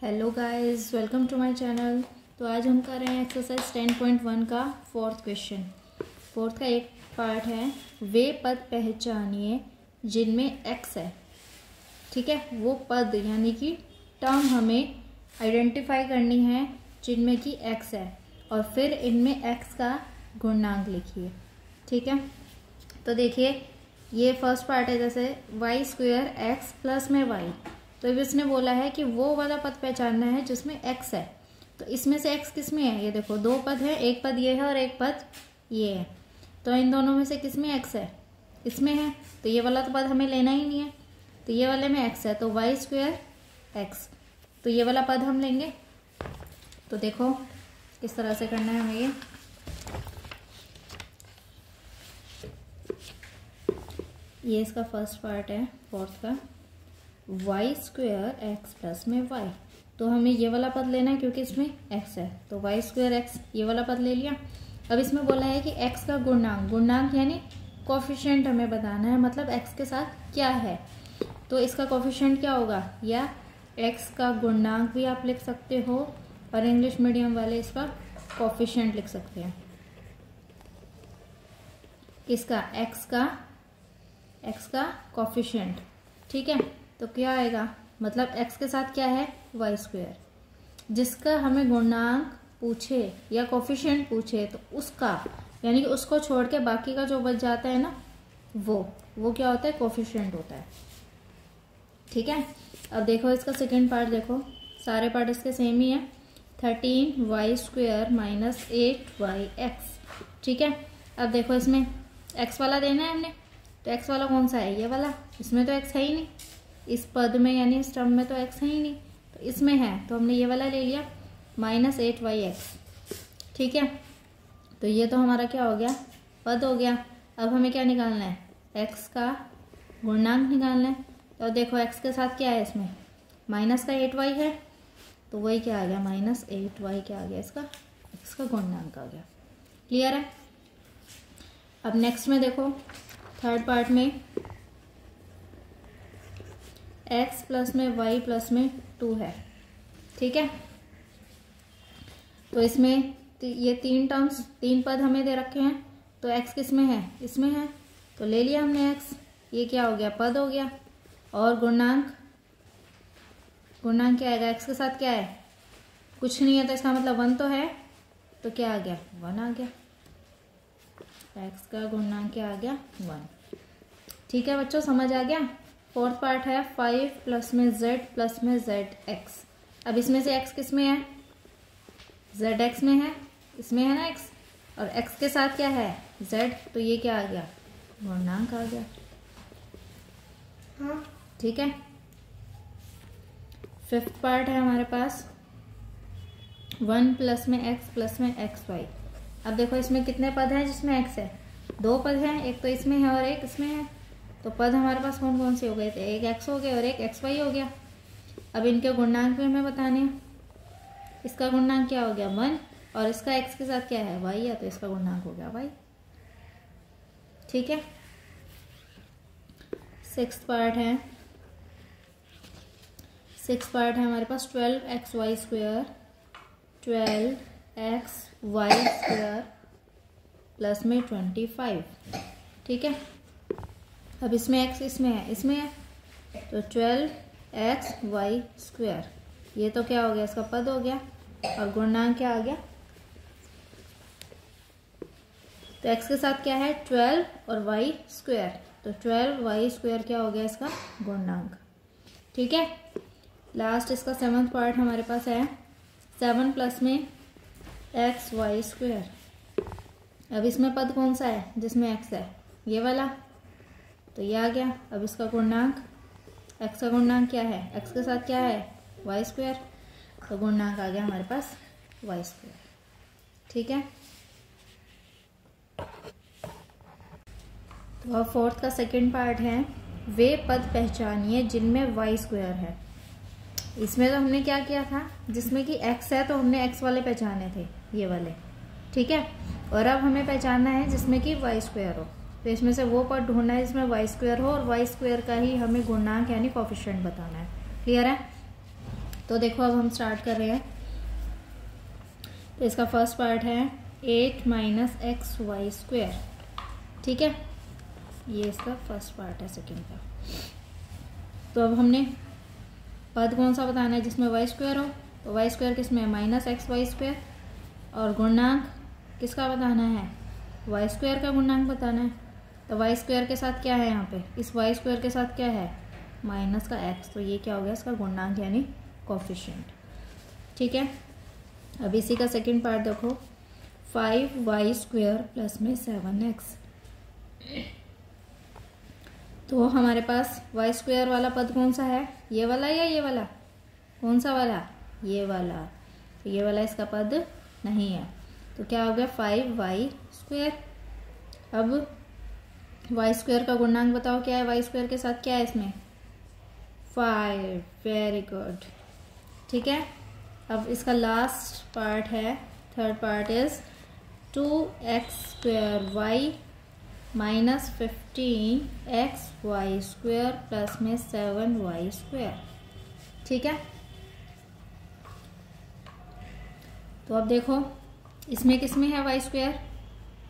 Hello guys, welcome to my channel. तो आज हम कर रहे हैं एक्सरसाइज 10.1 का फोर्थ क्वेश्चन। फोर्थ का एक पार्ट है, वे पद पहचानिए जिनमें एक्स है। ठीक है, वो पद यानी कि टर्म हमें आइडेंटिफाई करनी है जिनमें कि एक्स है, और फिर इनमें एक्स का गुणांक लिखिए। ठीक है, तो देखिए ये फर्स्ट पार्ट है, जैसे वाई स्क्वायर एक्स प्लस में वाई। तो अब इसने बोला है कि वो वाला पद पहचानना है जिसमें एक्स है। तो इसमें से एक्स किस में है? ये देखो दो पद है, एक पद ये है और एक पद ये है। तो इन दोनों में से किस में एक्स है? इसमें है। तो ये वाला तो पद हमें लेना ही नहीं है, तो ये वाले में एक्स है, तो वाई स्क्वायर एक्स। तो ये वाला पद हम लेंगे। तो देखो किस तरह से करना है हमें। ये इसका फर्स्ट पार्ट है फोर्थ का, वाई स्क्वायर एक्स प्लस में वाई। तो हमें ये वाला पद लेना है क्योंकि इसमें एक्स है, तो वाई स्क्वायर एक्स ये वाला पद ले लिया। अब इसमें बोला है कि एक्स का गुणांक, गुणांक यानी कोफिशिएंट हमें बताना है, मतलब एक्स के साथ क्या है। तो इसका कोफिशिएंट क्या होगा, या एक्स का गुणांक भी आप लिख सकते हो, और इंग्लिश मीडियम वाले इसका कोफिशिएंट लिख सकते हैं। इसका एक्स का कोफिशिएंट। ठीक है, तो क्या आएगा, मतलब x के साथ क्या है, वाई स्क्वायर। जिसका हमें गुणांक पूछे या कोफिशिएंट पूछे तो उसका, यानी कि उसको छोड़ के बाकी का जो बच जाता है ना, वो क्या होता है, कोफिशिएंट होता है। ठीक है, अब देखो इसका सेकंड पार्ट, देखो सारे पार्ट इसके सेम ही है। 13 y square minus 8 y x. ठीक है, अब देखो इसमें x वाला देना है हमने, तो x वाला कौन सा है, ये वाला। इसमें तो x है ही नहीं, इस पद में यानी इस टर्म में तो x है ही नहीं, तो इसमें है, तो हमने ये वाला ले लिया माइनस 8 वाई एक्स। ठीक है, तो ये तो हमारा क्या हो गया, पद हो गया। अब हमें क्या निकालना है, x का गुणांक निकालना है। तो देखो x के साथ क्या है, इसमें माइनस का 8 वाई है, तो वही क्या आ गया, माइनस 8 वाई क्या आ गया, इसका x का गुणांक आ गया। क्लियर है। अब नेक्स्ट में देखो थर्ड पार्ट में x प्लस में y प्लस में 2 है। ठीक है, तो इसमें ये तीन टर्म्स, तीन पद हमें दे रखे हैं, तो x किस में है, इसमें है, तो ले लिया हमने x। ये क्या हो गया, पद हो गया। और गुणांक क्या आएगा, x के साथ क्या है, कुछ नहीं है, तो इसका मतलब 1 तो है, तो क्या आ गया, 1 आ गया। x का गुणांक क्या आ गया, 1। ठीक है बच्चों, समझ आ गया। फोर्थ पार्ट है 5 प्लस में z प्लस में zx। अब इसमें से x किस में है, zx में है, इसमें है ना x, और x के साथ क्या है, z, तो ये क्या आ गया, गुणांक आ गया। हाँ ठीक है। फिफ्थ पार्ट है हमारे पास 1 प्लस में x प्लस में xy। अब देखो इसमें कितने पद हैं जिसमें x है, दो पद हैं, एक तो इसमें है और एक इसमें है। तो पद हमारे पास कौन कौन से हो गए थे, एक x हो गया और एक xy हो गया। अब इनके गुणांक भी हमें बताने हैं। इसका गुणांक क्या हो गया, 1, और इसका x के साथ क्या है, y है, तो इसका गुणांक हो गया y। ठीक है। सिक्स्थ पार्ट है हमारे पास 12xy square, 12xy square plus में 25। ठीक है, अब इसमें x इसमें है, तो 12xy स्क्वायर, ये तो क्या हो गया, इसका पद हो गया, और गुणांक क्या आ गया, तो x के साथ क्या है, 12 और y स्क्वायर, तो 12y स्क्वायर क्या हो गया, इसका गुणांक। ठीक है। लास्ट इसका सेवंथ पार्ट हमारे पास है 7 प्लस में xy स्क्वायर। अब इसमें पद कौन सा है जिसमें x है, ये वाला, तो ये आ गया। अब इसका गुणांक, x का गुणांक क्या है, x के साथ क्या है, y स्क्वायर, तो गुणांक आ गया हमारे पास y स्क्वायर। ठीक है, तो अब फोर्थ का सेकंड पार्ट है, वे पद पहचानिए जिनमें y स्क्वायर है। इसमें तो हमने क्या किया था, जिसमें कि x है तो हमने x वाले पहचाने थे, ये वाले। ठीक है, और अब हमें पहचानना है जिसमें कि y स्क्वायर हो। तो इसमें से वो पद ढूंढना है जिसमें y स्क्वायर हो, और y स्क्वायर का ही हमें गुणांक यानी कोफिशिएंट बताना है। क्लियर है। तो देखो अब हम स्टार्ट कर रहे हैं। तो इसका फर्स्ट पार्ट है 8 माइनस एक्स वाई स्क्वायर, ठीक है, ये इसका फर्स्ट पार्ट है सेकेंड का। तो अब हमने पद कौन सा बताना है जिसमें वाई स्क्वायर हो, तो वाई स्क्वायर किसमें है, माइनस एक्स वाई स्क्वायर, और गुणनांक किसका बताना है, वाई स्क्वायर का गुणनांक बताना है। तो वाई स्क्वायर के साथ क्या है यहाँ पे, इस वाई स्क्वायर के साथ क्या है, माइनस का एक्स, तो ये क्या हो गया इसका गुणनांक यानी कोफिशिएंट, ठीक है। अब इसी का सेकंड पार्ट देखो, 5y स्क्वायर प्लस में 7x। तो हमारे पास y स्क्वायर वाला पद कौन सा है, ये वाला या ये वाला, कौन सा वाला, ये वाला, तो ये वाला इसका पद नहीं है। तो क्या हो गया 5y स्क्वायर। अब y स्क्वायर का गुणनांक बताओ क्या है, y स्क्वायर के साथ क्या है इसमें 5, वेरी गुड, ठीक है। अब इसका लास्ट पार्ट है, third part is 2x square y minus 15x y square plus में 7y स्क्वायर, ठीक है। तो अब देखो इसमें किसमें है वाई स्क्वायर,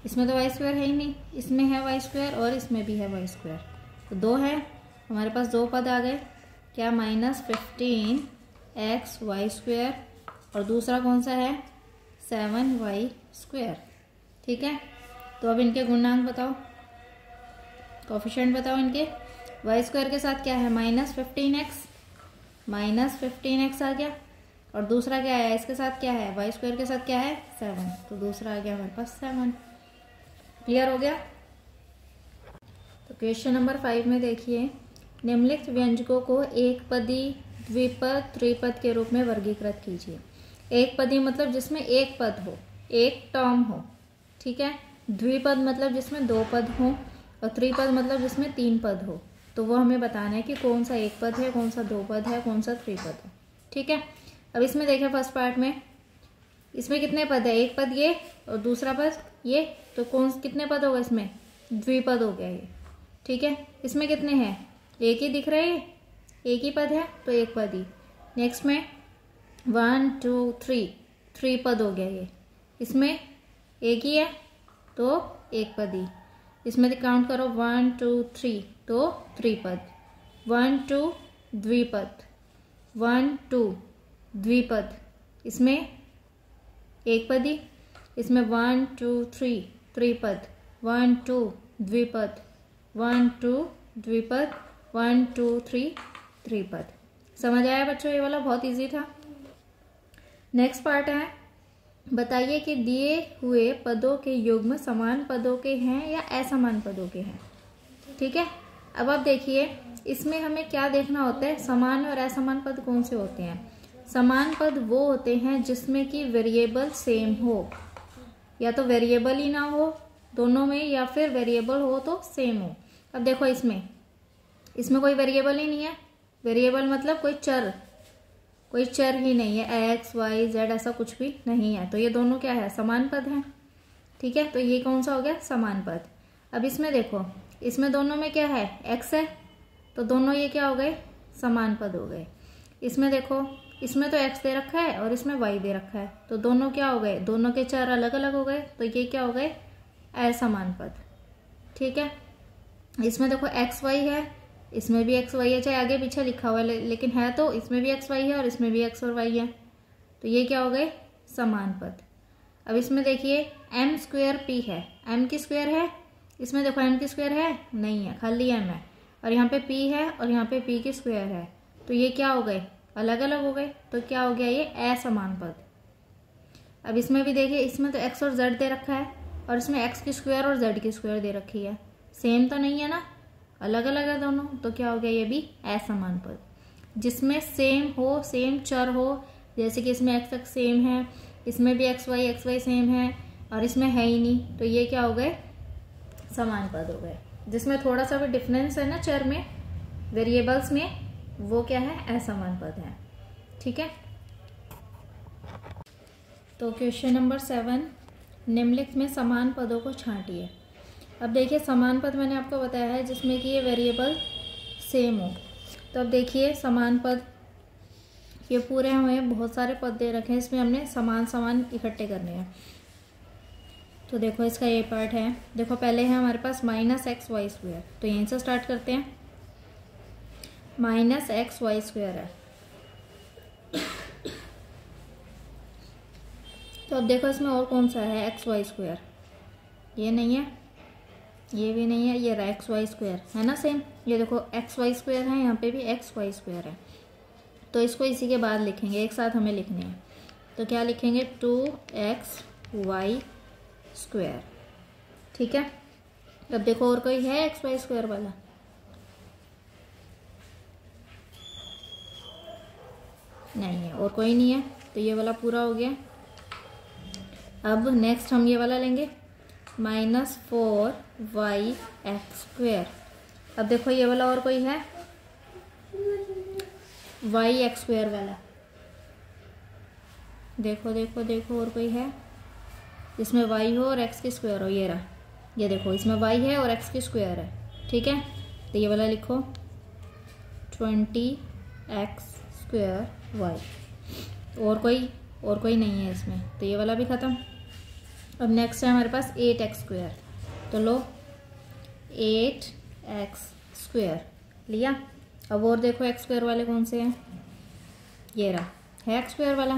इसमें तो वाई स्क्वायर है ही नहीं, इसमें है वाई स्क्वायर और इसमें भी है वाई स्क्वायर, तो दो है हमारे पास, दो पद आ गए, क्या माइनस 15x वाई स्क्वायर और दूसरा कौन सा है 7y स्क्वायर, ठीक है। तो अब इनके गुणनांक बताओ, कोफिशिएंट बताओ इनके। वाई स्क्वायर के साथ क्या है माइनस 15x आ गया, और दूसरा क्या है इसके साथ क्या है, वाई स्क्वायर के साथ क्या है 7, तो दूसरा आ गया हमारे पास 7। क्लियर हो गया। तो क्वेश्चन नंबर 5 में देखिए, निम्नलिखित व्यंजकों को एक पदी, द्विपद, त्रिपद के रूप में वर्गीकृत कीजिए। एक पदी मतलब जिसमें एक पद हो, एक टर्म हो, ठीक है। द्विपद मतलब जिसमें दो पद हो, और त्रिपद मतलब जिसमें तीन पद हो। तो वो हमें बताना है कि कौन सा एक पद है, कौन सा दो पद है, कौन सा त्रिपद है, ठीक है। अब इसमें देखें फर्स्ट पार्ट में, इसमें कितने पद है, एक पद ये और दूसरा पद ये, तो कौन कितने पद होगा इसमें, द्विपद हो गया ये, ठीक है। इसमें कितने हैं, एक ही दिख रहे हैं, एक ही पद है तो एक पद ही। नेक्स्ट में 1 2 3, त्रिपद हो गया ये, इसमें एक ही है तो एक पद ही। इसमें काउंट करो 1 2 3, तो त्रिपद, 1 2 द्विपद, 1 2 द्विपद, इसमें एक पद ही। इसमें 1 2 3 त्रिपद, 1 2 द्विपद, 1 2 द्विपद, 1 2 3 त्रिपद। समझ आया बच्चों, ये वाला बहुत इजी था। नेक्स्ट पार्ट है, बताइए कि दिए हुए पदों के युग्म समान पदों के हैं या असमान पदों के हैं, ठीक है। अब आप देखिए इसमें हमें क्या देखना होता है, समान और असमान पद कौन से होते हैं। समान पद वो होते हैं जिसमें कि वेरिएबल सेम हो, या तो वेरिएबल ही ना हो दोनों में, या फिर वेरिएबल हो तो सेम हो। अब देखो इसमें कोई वेरिएबल ही नहीं है, वेरिएबल मतलब कोई चर ही नहीं है, एक्स वाई जेड ऐसा कुछ भी नहीं है, तो ये दोनों क्या है, समान पद हैं, ठीक है। तो ये कौन सा हो गया, समान पद। अब इसमें देखो, इसमें दोनों में क्या है, एक्स है, तो दोनों ये क्या हो गए, समान पद हो गए। इसमें देखो, इसमें तो एक्स दे रखा है और इसमें वाई दे रखा है, तो दोनों क्या हो गए, दोनों के चर अलग अलग हो गए, तो ये क्या हो गए, असमान पद, ठीक है। इसमें देखो एक्स वाई है, इसमें भी एक्स वाई है, चाहे आगे पीछे लिखा हुआ है लेकिन है तो इसमें भी एक्स वाई है और इसमें भी एक्स और वाई है, तो ये क्या हो गए, समान पद। अब इसमें देखिए एम स्क्वायर पी है, एम की स्क्वायर है, इसमें देखो एम की स्क्वायर है नहीं है, खाली एम है, और यहाँ पे पी है और यहाँ पे पी की स्क्वायर है, तो ये क्या हो गए, अलग अलग हो गए, तो क्या हो गया, ये असमान पद। अब इसमें भी देखिए, इसमें तो एक्स और जेड दे रखा है और इसमें एक्स की स्क्वायर और जेड की स्क्वायर दे रखी है, सेम तो नहीं है ना, अलग अलग है दोनों, तो क्या हो गया, ये भी असमान पद। जिसमें सेम हो, सेम चर हो, जैसे कि इसमें एक्स एक्स सेम है, इसमें भी एक्स वाई सेम है, और इसमें है ही नहीं, तो ये क्या हो गए, समान पद हो गए। जिसमें थोड़ा सा भी डिफरेंस है ना चर में, वेरिएबल्स में, वो क्या है, असमान पद है, ठीक है। तो क्वेश्चन नंबर 7, निम्नलिखित में समान पदों को छांटिए। अब देखिए समान पद मैंने आपको बताया है जिसमें कि ये वेरिएबल सेम हो, तो अब देखिए समान पद ये पूरे हमें बहुत सारे पद दे रखे हैं, इसमें हमने समान समान इकट्ठे करने हैं। तो देखो इसका ये पार्ट है। देखो पहले है हमारे पास माइनस एक्स वाई स्क्वायर, तो यहीं से स्टार्ट करते हैं। माइनस एक्स वाई स्क्वायर है, तो अब देखो इसमें और कौन सा है एक्स वाई स्क्वायर, ये नहीं है, ये भी नहीं है, ये रहा एक्स वाई स्क्वायर है ना सेम। ये देखो एक्स वाई स्क्वायर है, यहाँ पे भी एक्स वाई स्क्वायर है, तो इसको इसी के बाद लिखेंगे, एक साथ हमें लिखने हैं। तो क्या लिखेंगे 2xy स्क्वायर, ठीक है। अब देखो और कोई है एक्स वाई स्क्वायर वाला, नहीं है, और कोई नहीं है, तो ये वाला पूरा हो गया। अब नेक्स्ट हम ये वाला लेंगे -4y एक्स स्क्वायर। अब देखो ये वाला और कोई है y एक्स स्क्वायर वाला, देखो देखो देखो और कोई है जिसमें y हो और x की स्क्वायर हो, ये रहा, ये देखो इसमें y है और x की स्क्वायर है, ठीक है। तो ये वाला लिखो 20x स्क्वायर y, और कोई नहीं है इसमें, तो ये वाला भी ख़त्म। अब नेक्स्ट है हमारे पास 8x स्क्वायर, तो लो 8x स्क्वायर लिया। अब और देखो एक्स स्क्वायर वाले कौन से हैं, ये रहा है एक्स स्क्वायर वाला,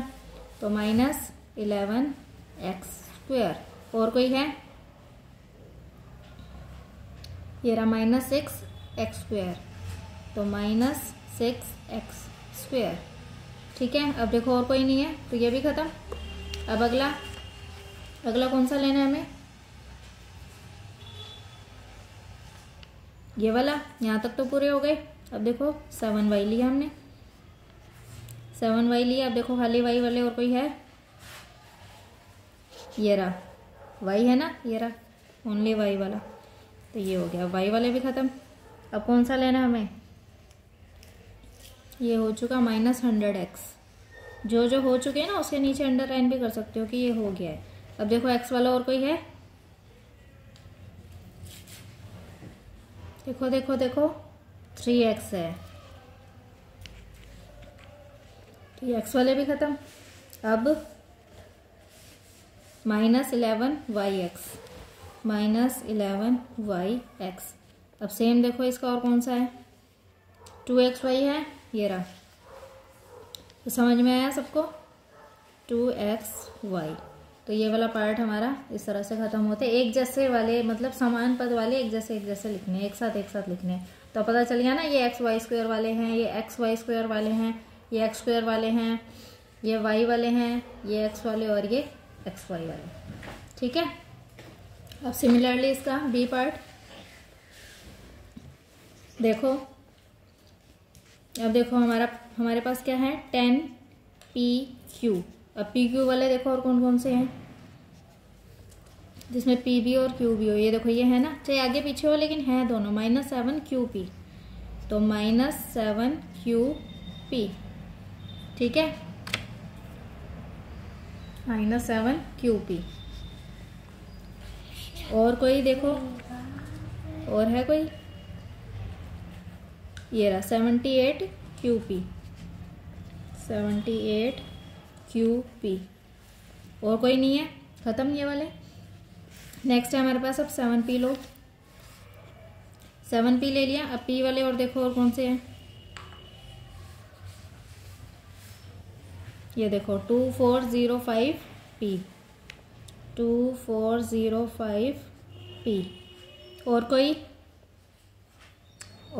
तो -11x स्क्वायर। और कोई है, ये रहा -6x स्क्वायर, तो -6x स्क्वायर, ठीक है। अब देखो और कोई नहीं है, तो ये भी ख़त्म। अब अगला कौन सा लेना है हमें, ये वाला, यहाँ तक तो पूरे हो गए। अब देखो 7y लिया हमने, 7y लिया। अब देखो खाली y वाले और कोई है, ये रहा y है ना, ये रहा ओनली y वाला, तो ये हो गया, y वाले भी ख़त्म। अब कौन सा लेना हमें, ये हो चुका -100x, जो हो चुके हैं ना उसके नीचे अंडरलाइन भी कर सकते हो कि ये हो गया है। अब देखो x वाला और कोई है, देखो देखो देखो 3x है, तो ये x वाले भी ख़त्म। अब -11yx, अब सेम देखो इसका और कौन सा है, 2xy है, ये रहा, तो समझ में आया सबको 2xy। तो ये वाला पार्ट हमारा इस तरह से ख़त्म होते हैं। एक जैसे वाले मतलब समान पद वाले एक जैसे लिखने हैं, एक साथ लिखने हैं, तो पता चल गया ना, ये एक्स वाई स्क्वायर वाले हैं, ये एक्स वाई स्क्वायर वाले हैं, ये एक्स स्क्वायर वाले हैं, ये वाई वाले हैं, ये एक्स वाले और ये एक्स वाई वाले, ठीक है। अब सिमिलरली इसका बी पार्ट देखो। अब देखो हमारे पास क्या है 10pq। अब pq वाले देखो और कौन कौन से हैं जिसमें pb और qb हो, ये देखो ये है ना, चाहे आगे पीछे हो लेकिन है दोनों, -7qp, तो -7qp, ठीक है, -7qp। और कोई देखो, और है कोई, ये रहा 78qp, 78qp, और कोई नहीं है, ख़त्म ये वाले। नेक्स्ट है हमारे पास अब 7p लो, 7p ले लिया। अब p वाले और देखो और कौन से हैं, ये देखो 2405p, 2405p, और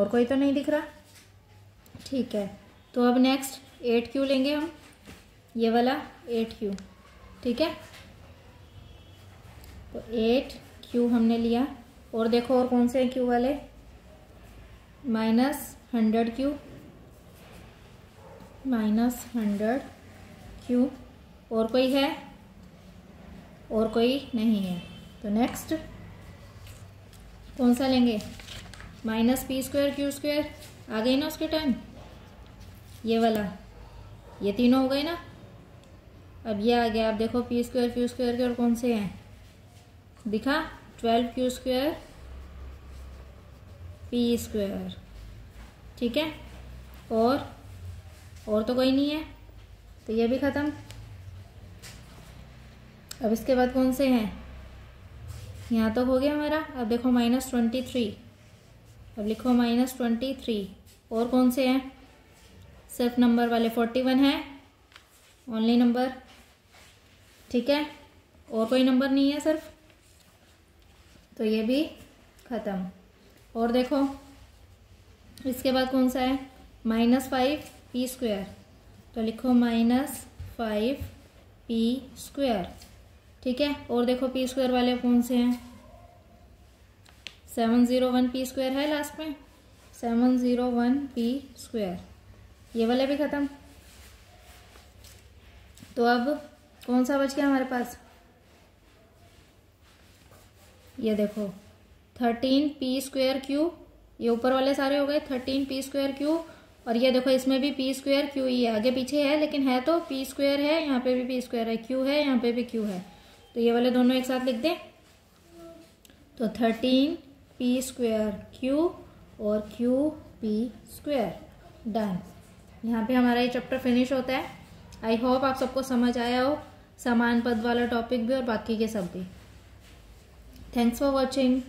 कोई तो नहीं दिख रहा, ठीक है। तो अब नेक्स्ट 8q लेंगे हम, ये वाला 8q, ठीक है, तो 8q हमने लिया। और देखो और कौन से हैं q वाले, -100q, -100q, और कोई है, और कोई नहीं है, तो नेक्स्ट कौन सा लेंगे, -p² q² आ गई ना उसके टाइम, ये वाला, ये तीनों हो गए ना। अब ये आ गया, अब देखो p² q² के और कौन से हैं, दिखा 12q² p², ठीक है। और तो कोई नहीं है, तो ये भी ख़त्म। अब इसके बाद कौन से हैं, यहाँ तो हो गया हमारा। अब देखो -23, अब लिखो -23। और कौन से हैं, सिर्फ नंबर वाले 41 है, ओनली नंबर, ठीक है, और कोई नंबर नहीं है सिर्फ, तो ये भी ख़त्म। और देखो इसके बाद कौन सा है, -5p², तो लिखो -5p², ठीक है। और देखो p² वाले कौन से हैं, 701p² है लास्ट में, 701p², ये वाले भी ख़त्म। तो अब कौन सा बच गया हमारे पास, ये देखो 13p², ये ऊपर वाले सारे हो गए 13p², और ये देखो इसमें भी p², ही है, आगे पीछे है लेकिन है तो p² है, यहाँ पे भी p² है, q है, यहाँ पे भी q है, तो ये वाले दोनों एक साथ लिख दें। तो 13p², और qp², डन। यहाँ पे हमारा ये चैप्टर फिनिश होता है। आई होप आप सबको समझ आया हो, समान पद वाला टॉपिक भी और बाकी के सब भी। Thanks for watching.